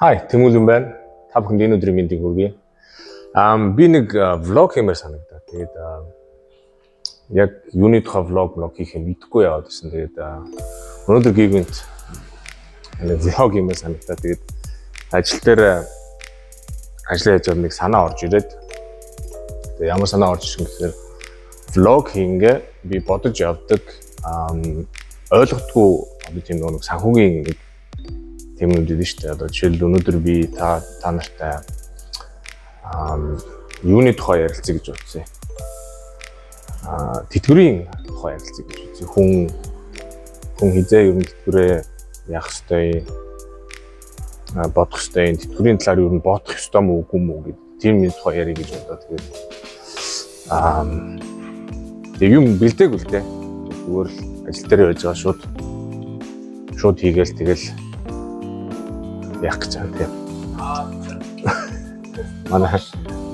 Хай, Тэмүүл юм байна. Та бүхэнд энэ өдрийн мэндийг хүргэе. Би нэг влог хиймээр санагдаа. Тэгээд яг юуны тухай влог хийх юм мэдэхгүй яваад байсан. Тэгээд өнөөдөр гівэнт нэг влог хиймээр санагдаа. Тэгээд ажил дээр ажиллаж байгаа нэг санаа орж ирээд. Тэгээд ямар санаа орж ирсэн гэхээр влог хийнгээ би бодож явдаг ойлгохгүй би тийм нэг санхүүгийн нэг юмнууд дээ шүү дээ. Одоо жишээл өнөөдөр би та нартай юуны тухай ярилцъя гэж бодсон. Тэтгэврийн тухай ярилцъя гэж бодсон. Хүн хизээ ер нь тэтгэврээ яах ёстой, бодох ёстой, тэтгэврийн талаар ер нь бодох ёстой мó үгүй мó гэдэг тийм нэг тухай ярих гэж бодоод тэгээд юм бэлдээг л дээ. Зүгээр л ажил дээр байж байгаа шууд хийгээл тэгэл яах гэж байгаа тийм.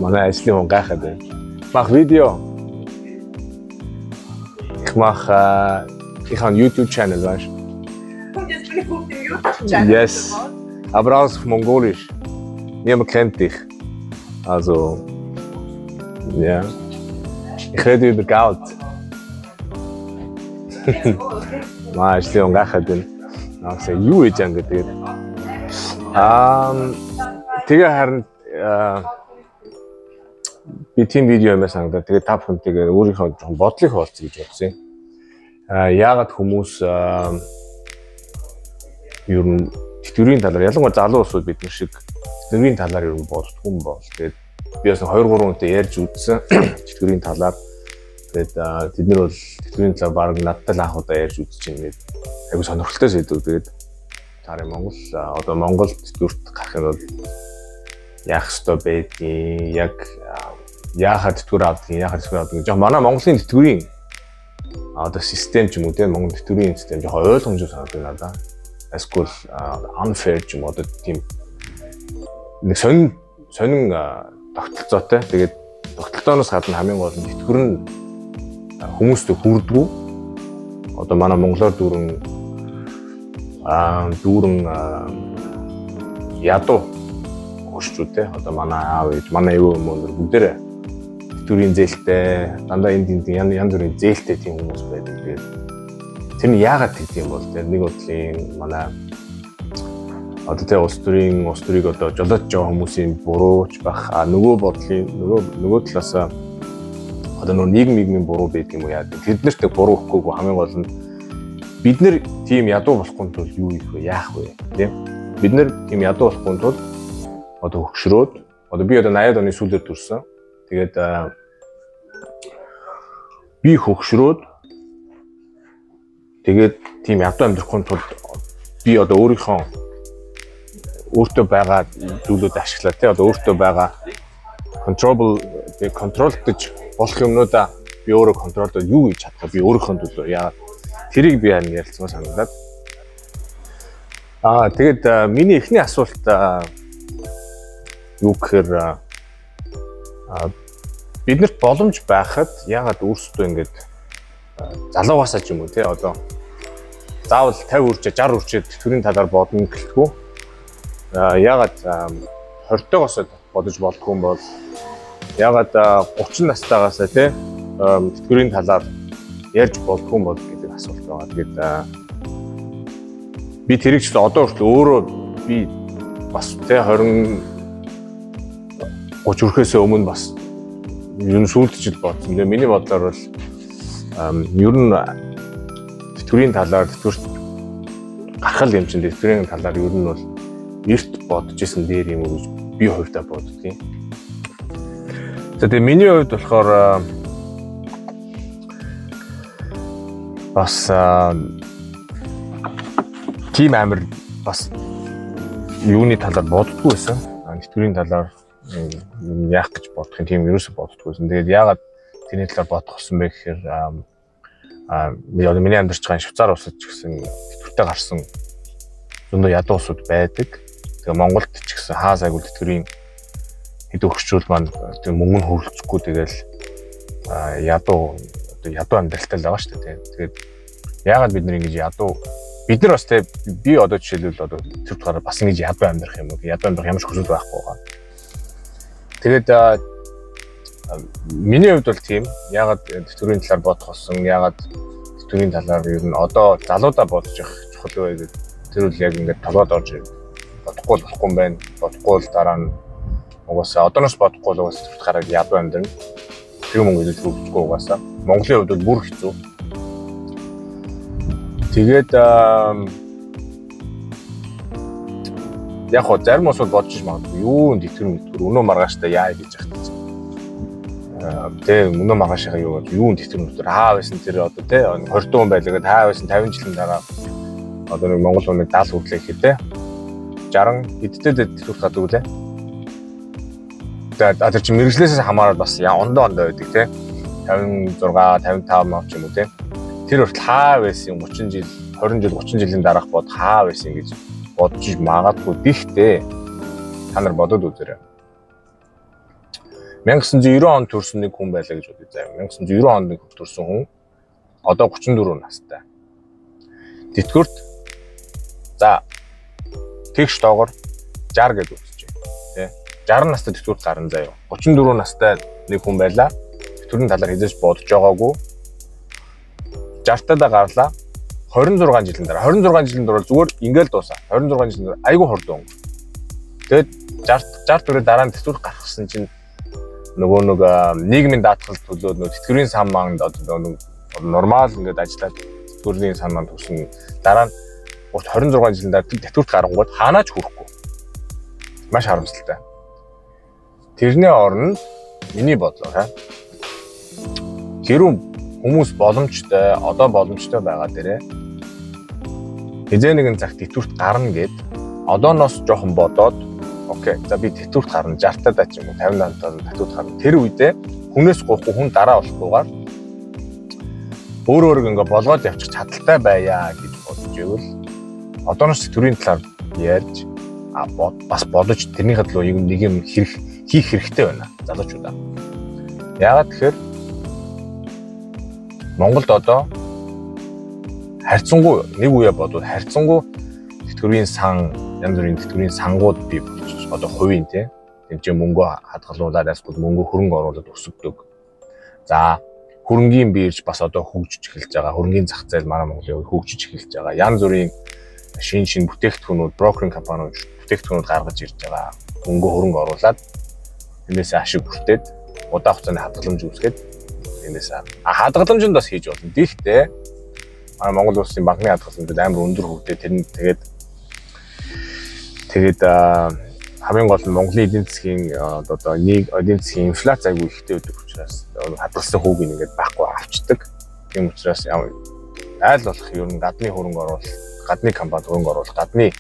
Манай ажлын хүн гайхаад байна. Мах видео. Ich habe YouTube-Channel, weißt du? Und jetzt bin ich auf dem YouTube-Channel. Yes. Aber alles auf Mongolisch. Niemand kennt dich. Also, ja. Ich rede über Geld. Маа ажлын хүн гайхаад байна. Наасаа юу хийж байгаа гэдэг. Тэгээ харин би тийм видео юмаа санагдаа. Тэгээ та бүхэнтэйгээ өөрийнхөө жоохон бодлыг хуваалцъя гэж бодсон. Яагаад хүмүүс ер нь тэтгэврийн талаар ялангуяа залуу улсууд бид нар шиг тэтгэврийн талаар ер нь боддгоо юм бол. Тэгээд би бас 2-3 хүнтэй ярьж үзсэн тэтгэврийн талаар. Тэгээд тэд нар бол тэтгэврийн талаар баг надтай л анх удаа ярьж үзэж байна гэдэг. Айгу сонирхолтой сэдв. Тэгээд тарын Монгол тэтгэврт гарах нь бол яах ёстой байдгийг, яг яахад тэтгэвэр авдаг гэж манай Монголын тэтгэврийн одоо систем ч юм уу тийм Монгол тэтгэврийн систем жоохон ойлгомжтой санагдав надад. Эсвэл unfair ч юм уу одоо тийм нэг сонин тогтолцоотой. Тэгээд тогтолцооноос гадна хамгийн гол нь тэтгэвэр нь хүмүүстээ хүрдэггүй. Одоо манай монголоор дүүрэн ядуу хөшчүүд те одоо манай аав ээж манай өвөө мөндөр бүгдээрээ тэтгэврийн зээлтэй дандаа энд янз бүрийн зээлтэй тийм хүмүүс байдаг. Тэгээд тэр нь яагаад тэгдэг юм бол те нэг бодлын манай одоо те улс төрийг одоо жолоодж байгаа хүмүүсийн бурууч бах нөгөө талаас одоо нийгмийн буруу байдаг юм уу яа тэд нарт буруу өгөхгүй хамгийн гол нь бид нар тийм ядуу болохын тулд юу хийх вэ яах вэ тийм бид нар тийм ядуу болохын тулд одоо хөгшрөөд одоо би одоо 80-аад оны сүүлээр төрсөн. Тэгээд би хөгшрөөд тэгээд тийм ядуу амьдрахын тулд би одоо өөртөө байгаа зүйлүүд ашиглаа тий одоо өөртөө байгаа контролдож болох юмнуудаа би өөрөө контролдоод юу хийж чадах би өөрийнхөө төлөө яа тэрийг би харин ярилцсан санагдаад тэгээд миний эхний асуулт юу гэхээр биднэрт боломж байхад яагаад өөрсдөө ингэж залуугасаа ч юм уу тий одоо заавал 50 60 хүрчээд тэтгэврийн талаар бодно гэлтгүү яагаад 20-оос бодож болдгүй юм бол яагаад 30 настайгаас тий тэтгэврийн талаар ярьж болдгүй юм бол гэдэг асуулт байгаа. Тэгээд би тэрийг ч одоо хүртэл өөрөө би бас тий 30 хүрэхээс өмнө бас ер нь сүйдчихэд бодсон. Тэгээ миний бодлоор бол ер нь тэтгэврийн талаар тэтгэврт гарах юм чинь тэтгэврийн талаар ер нь бол эрт бодож исэн дээр юм уу гэж би хувьдаа боддгийн. За тэгээ миний хувьд болохоор бас тийм амир бас юуны талаар боддгоо байсан. Тэтгэврийн талаар яах гэж бодох юм тийм ерөөсө боддгоосэн. Тэгээд яагаад тэрний талаар бодох гэсэн бэ гэхээр миний амьдарч байгаа Швейцар улсад ч гэсэн тэтгэвртэй гарсан зөндөө ядуу улсууд байдаг. Тэгээ Монголд ч гэсэн хаа сайгүй тэтгэврийн хэд өгчүүл маань тийм мөнгө нь хөрөлцөхгүй тэгэл ядуу амьдралтай л байгаа шүү дээ. Тэгээд яагаад бид нэг ингэж ядуу бид нар бас те би одоо жишээлбэл одоо тэр утгаараа бас ингэж ядуу амьдрах юм уу? Ядуу амьдрах ямар ч хүсэл байхгүй байгаа. Тэгээд миний хувьд бол тийм. Ягаад тэтгэврийн талаар бодох болсон? Ягаад тэтгэврийн талаар ер нь одоо залуудаа бодож явах чухал вэ гэдэг тэр үл яг ингээд толгойд орж бодохгүй юм байна. Бодохгүй л дараа нь угаасаа одооноос бодохгүй л угаасаа тэр утгаараа ядуу амьдрна. Тэр юм ингээд үзэхгүй угаасаа. Монголын хувьд бол бүр хэцүү. Тэгээд яг хоо зарим ус бол бодож магадгүй юу тэтгэр өнөө маргааштай яа гэж яхад. Тэ өнөө маргаашаа юу тэтгэр хаа байсан тэр одоо тэ 20 хүн байлгаад хаа байсан 50 жилийн дараа одоо нэг Монгол хүн 70 хүрлээ гэхэд тэ 60 эдтэй тэтгэр гадаг үлээ. Тэгээд тэр чи мэрэгжлээс хамаарал бас ондоо байдаг тэ 56 55 мав ч юм уу тэ тэр хүртэл хаа байсан 30 жил 20 жил 30 жилийн дараах бод хаа байсан гэж бодож магадгүй дихтэй та нар бодоод үзээрэй. 1990 онд төрсэн нэг хүн байлаа гэж бодъё заа. 1990 онд нэг төрсэн хүн одоо 34 настай. Тэтгэврт за тэгш доогоор 60 гэж үзэж байна. Тэ 60 настай тэтгэврт гарна заяа. 34 настай нэг хүн байлаа. Тэтгэврийн талаар хизээж бодож байгаагүй. 60-таа гарлаа. 26 жилийн дараа 26 жилийн дараа зүгээр ингээл дуусаа. 26 жилийн дараа айгүй хурдан өнгө. Тэгээд 60 төрөө дараа нь тэтгэврт гаргасан чинь нөгөө нийгмийн даатгал төлөө нөгөө тэтгэврийн сан манд одоо нормал ингээд ажиллаад тэтгэврийн сан манд төсөн дараа нь 26 жилийн дараа тэтгэврт гарангууд хаанаач хүрэхгүй. Маш харамсалтай. Тэрний оронд миний бодлоор хэрвээ хүмүүс боломжтой одоо боломжтой байгаа дээрээ хизээ нэгэн цаг тэтгэврт гарна гэд одооноос жоохон бодоод окей за би тэтгэврт гарна 60-таа ч юм уу 58-таа тэтгэврт гарна тэр үедээ хүнээс гоохгүй хүн дараа болохгүйгээр өөрөө ингээ болгоод явчих чадaltaй байя гэж бодож ивэл одооноос тэтгэврийн талаар ярьж бас бодож тэрний хадлуу нэг юм хийх хэрэгтэй байна залуучуудаа. Яагаад тэгэхээр Монголд одоо харьцангуй нэг үе бодвол харьцангуй тэтгэврийн сан янз бүрийн тэтгэврийн сангууд бий болчих. Одоо хувийн тийм ч мөнгө хадгалуулаад эсвэл мөнгө хөрөнгө оруулаад өсөгдөг. За хөрөнгийн бирж бас одоо хөгжиж эхэлж байгаа. Хөрөнгийн зах зээл манай Монголын хөгжиж эхэлж байгаа. Янз бүрийн шин бүтээгдэхүүнүүд, брокеринг компаниуд бүтээгдэхүүнүүд гаргаж ирж байгаа. Мөнгө хөрөнгө оруулаад энэс ашиг бүртээд удаан хугацааны хадгаламж үүсгээд энэс хадгаламжинд бас хийж болно. Гэхдээ манай Монгол улсын банкны хадгаламжууд амар өндөр хөвдөө тэр нь тэгээд хамгийн гол нь Монголын эдийн засгийн одоо нэг эдийн засгийн инфляц аягүй ихтэй байдаг учраас хадгалсан хүүг ингээд байхгүй авчдаг. Тийм учраас айл болох ер нь гадны хөрөнгө оруулалт, гадны компани хөрөнгө оруулалт, гадны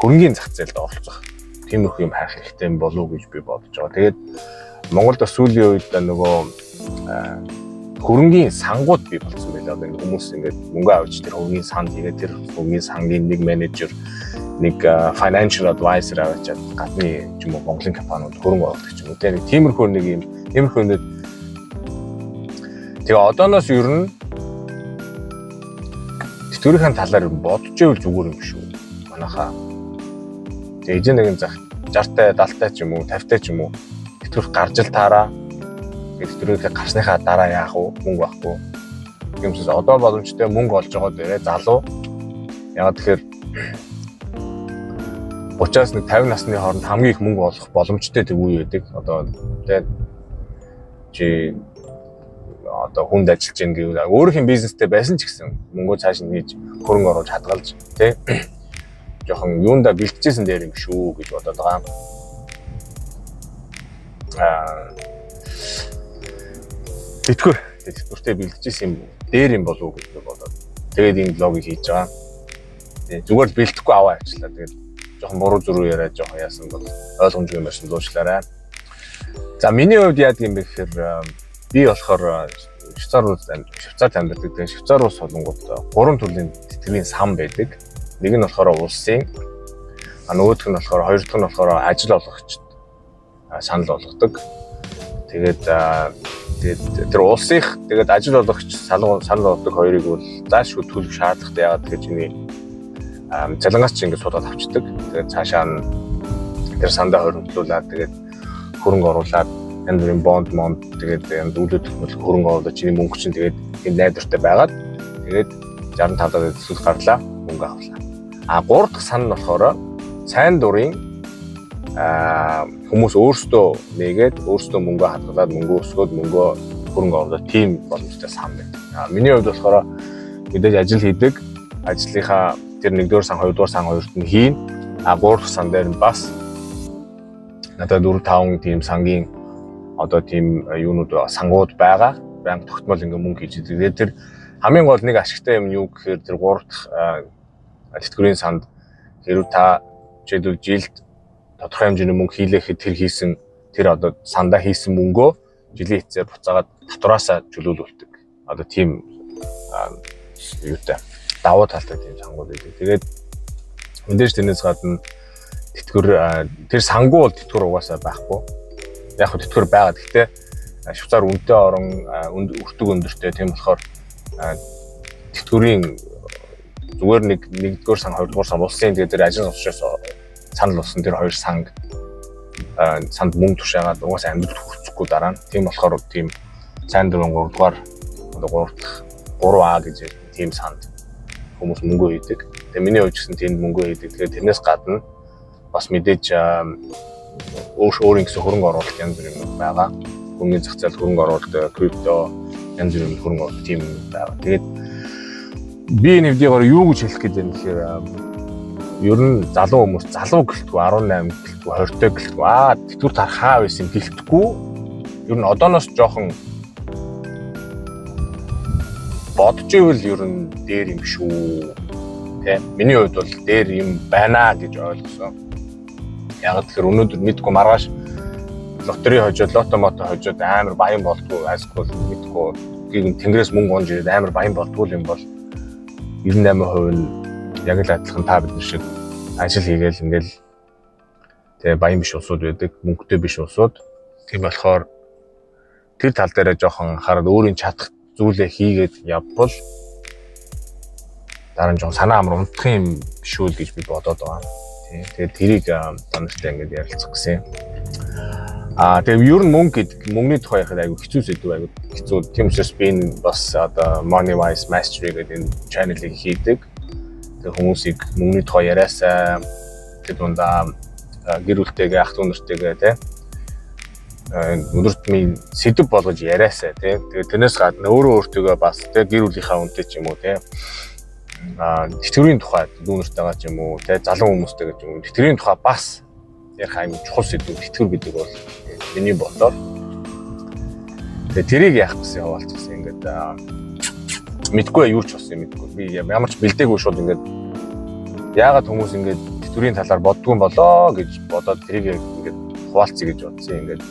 хөрөнгийн зах зээлд оролцох тиймэрхүү юм харах хэрэгтэй болов уу гэж би бодож байгаа. Тэгээд Монголд бас сүүлийн үед нөгөө хөрөнгийн сангууд бий болсон байлаа. Одоо хүмүүс ингээд мөнгө авч тэр хөрөнгийн санд тэгээд тэр хөрөнгийн сангийн нэг менежер, нэг financial advisor аваад гадны юм уу Монголын компаниуд хөрөнгө оруулах юм уу. Тиймэрхүү нэг юм нэг тэгээ одооноос ер нь тэтгэврийн талаар бодож ивэл зүгээр юм шүү. Манайхаа тэгээ нэгэн зах 60-тай 70-тай ч юм уу 50-тай ч юм уу тэтгэврт гарч л таараа тэтгэврээ гарсныхаа дараа яах вэ? Мөнгө байхгүй. Тиймээс одоо боломжтой мөнгө олж байгаа дээрээ залуу ягаад тэгэхээр 30-аас 50 насны хооронд хамгийн их мөнгө олох боломжтой тэг үе байдаг. Одоо тэгээд чи одоо хүнд ажиллаж ийн гэвэл өөрийнх нь бизнестэй байсан ч гэсэн мөнгөө цааш нь хийж хөрөнгө оруулж хадгалж тий жоохон юунда бэлтжсэн дээр юм шүү гэж бодоод байгаа. Тэтгэвртэй бэлтжсэн юм дээр юм болов уу гэж бодоод тэгээд энэ блогийг хийж байгаа. Зүгээр бэлтгэхгүй аваа явчлаа. Тэгээд жоохон буруу зүрүү яриад жоохон яасан бол ойлгомжгүй юм байсан дуучлаарай. За миний хувьд яадаг юм бэ гэхээр би болохоор Швейцарт амьдардаг. Тэгээд Швейцар улс холонгууд 3 төрлийн тэтгэврийн сан байдаг. Нэг нь болохоор улсын, нөгөөх нь болохоор хоёр дахь нь болохоор ажил олгогчд санал болгодог. Тэгээд тэр улсынх тэгээд ажил олгогч санал болгодог хоёрыг бол заашгүй төлөх шаардлагатай. Яагаад гэвэл чиний цалингаас чи ингээд судаад авчдаг. Тэгээд цаашаа нь тэр сандаа хоригдлуулаад тэгээд хөрөнгө оруулаад янз бүрийн бонд тэгээд үүлүүд төлөх хөрөнгө оруулаад чиний мөнгө чинь тэгээд энэ найдвартай байгаад тэгээд 65-аад төсөл гарлаа мөнгө авлаа. Гурав дахь сан нь болохоор сайн дурын хүмүүс өөрсдөө нэгээд өөрсдөө мөнгө хадгалаад мөнгө өсгөөд мөнгө хөрөнгө оруулаад тийм боломжтой сан байдаг. Миний хувьд болохоор мэдээж ажил хийдэг. Ажлынхаа тэр 1-р сан, 2-р сан хоёрт нь хийн. 3 дахь сан дээр нь бас надад 4-5 тийм сангийн одоо тийм юунууд сангууд байгаа. Баян тогтмол ингээ мөнгө хийж идэг. Тэгээд тэр хамгийн гол нэг ашигтай юм юу гэхээр тэр 3 дахь тэтгэврийн санд хэрв та жишээлбэл жилд тодорхой хэмжээний мөнгө хийлэхэд тэр хийсэн тэр одоо сандаа хийсэн мөнгөө жилийн эцээр буцаагаад татвараасаа чөлөөлүүлдэг. Одоо тийм юутай давуу талтай тийм сангууд байдаг. Тэгээд мэдээж тэрнээс гадна тэтгэвэр тэр сангуу бол тэтгэвэр угаасаа байхгүй. Яг хөө тэтгэвэр байгаа. Гэхдээ Швейцар үнэтэй орон өртөг өндөртэй тийм болохоор тэтгэврийн зүгээр 1-р сан 2-р сан улсын тэгээд тэр ажил олгогчоос санал болсон тэр хоёр санд мөнгө тушаагаад угаасаа амьдралд хүрчихгүй дараа нь тийм болохоор тийм сайн дурын 3-р одоо 3А гэж тийм санд хүмүүс мөнгө хийдэг. Тэгээ миний хувьд гэсэн тийм мөнгө хийдэг. Тэгээ тэрнээс гадна бас мэдээж өөрийн гэсэн хөрөнгө оруулалт янз бүрийн байгаа. Хөрөнгөний зах зээл хөрөнгө оруулалт, крипто янз бүрийн хөрөнгө оруулалт тийм байгаа. Тэгээд би энэ хэвдийгээр юу гэж хэлэх гээд байна гэхээр ер нь залуу хүмүүс залуу гэлтгүй 18 гэлтгүй 20 гэлтгүй тэтгэвэр тарах хаа байсан гэлтгүй ер нь одооноос жоохон бодож ивэл ер нь дээр юм шүү. Тэ миний хувьд бол дээр юм байна гэж ойлгосон. Яг тэгэхээр өнөөдөр мэдгүй маргааш лотери хожоод лото хожоод амар баян болтгоо айсгүй мэдгүй гин тэнгэрээс мөнгө онж ирээд амар баян болтгоо юм бол 98% нь яг л адилхан та бид шиг ажил хийгээл ингээл тэгээ баян биш улсууд байдаг, мөнгөтэй биш улсууд. Тийм болохоор тэр тал дээр жоохон хараад өөрийн чадах зүйлээ хийгээд явбал дараа нь жоохон санаа амар унтах юм биш үү гэж би бодоод байгаа. Тэгээд тэрийг танартай ингээд ярилцах гэсэн. Тэгээд ер нь мөнгөний тухай яхад айгүй хэцүү сэдв айгүй хэцүү. Тийм учраас би энэ бас одоо Money Wise Mastery гэдэг энэ channel-ыг хийдэг. Тэгээд хүмүүсийг мөнгөний тухай яриасаа тэр дундаа гэр бүлтэйгээ ах дүү нартайгээ тий өнөртмийн сэдв болгож яриасаа тий. Тэгээд тэрнээс гадна өөртөө бас тий гэр бүлийнхаа үнэтэй ч юм уу тий тэтгэврийн тухай дүү нартайгаа ч юм уу тий залуу хүмүүстэйгээ ч юм уу тэтгэврийн тухай бас ярих аим чухал сэдв тэтгэвэр гэдэг бол миний бодлоор тэгээд тэрийг яах гэсэн яваалцсан ингээд мэдгүй юу ч болсон мэдгүй би ямар ч бэлдээгүй шууд ингээд яагаад хүмүүс ингээд тэтгэврийн талаар боддгүй болоо гэж бодоод тэрийг ингээд хуваалцъя гэж бодсон ингээд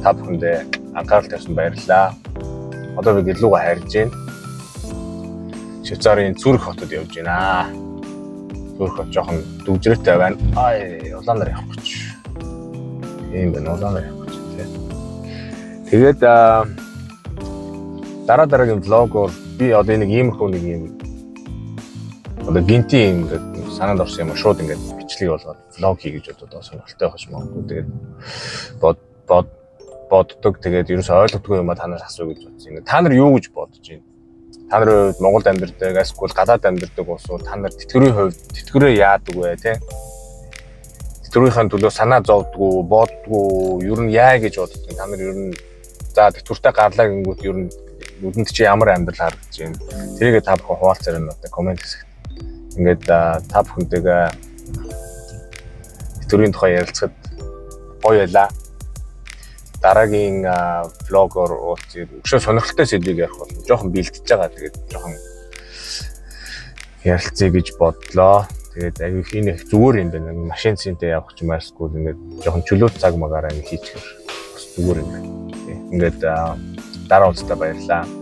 та бүхэндээ анхаарал тавьсан баярлалаа. Одоо би гэрлүүгээ хайрж байна. Швейцарын Цүрх хотод явж байна. Цүрх хот жоохон дүгжрээтэй байна. Улаанаар явах гэж. Тийм байна, улаанаар явах гэж тийм. Тэгээд дараагийн влогоор би одоо нэг иймэрхүү нэг юм одоо гинти ингээд санаанд орсон юм шууд ингээд бичлэг болгоод влог хий гэж бодоод сонирхолтой байж магадгүй. Тэгээд боддог тэгээд ерөөсөй ойлгодгүй юм а танаас асуу гэж бодсон. Ингээд та нар юу гэж бодож байна? Та нарын хувьд Монголд амьдардаг, эсвэл гадаад амьдардаг улсууд та нар тэтгэврийн хувьд тэтгэврээ яадаг вэ те? Тэтгэврийн төлөө санаа зовдгоо, боддгоо, ер нь яа гэж боддог. Та нар ер нь за тэтгэвртэй гарлаа гингүүт ер нь нүдэнд чи ямар амьдрал харагдаж байна? Тэрийгээ та бүхэн хуваалцаар нь одоо комент хэсэгт ингээд та бүхэнтэйгээ тэтгэврийн тухай ярилцахад гоё байлаа. Дараагийн влогоор уулзъя. Өшөө сонирхолтой сэдвийг ярих болно. Жохон бэлтэж байгаа. Тэгээд жохон ярилцъя гэж бодлоо. Тэгээд аюу хийнэ зүгээр юм байна. Машин цэнтэй явах ч юмарсгүй ингээд жохон чөлөөт цаг магаараа хийчихэр бас зүгээр юм байна. Ингээд дараа уулзтаа баярлалаа.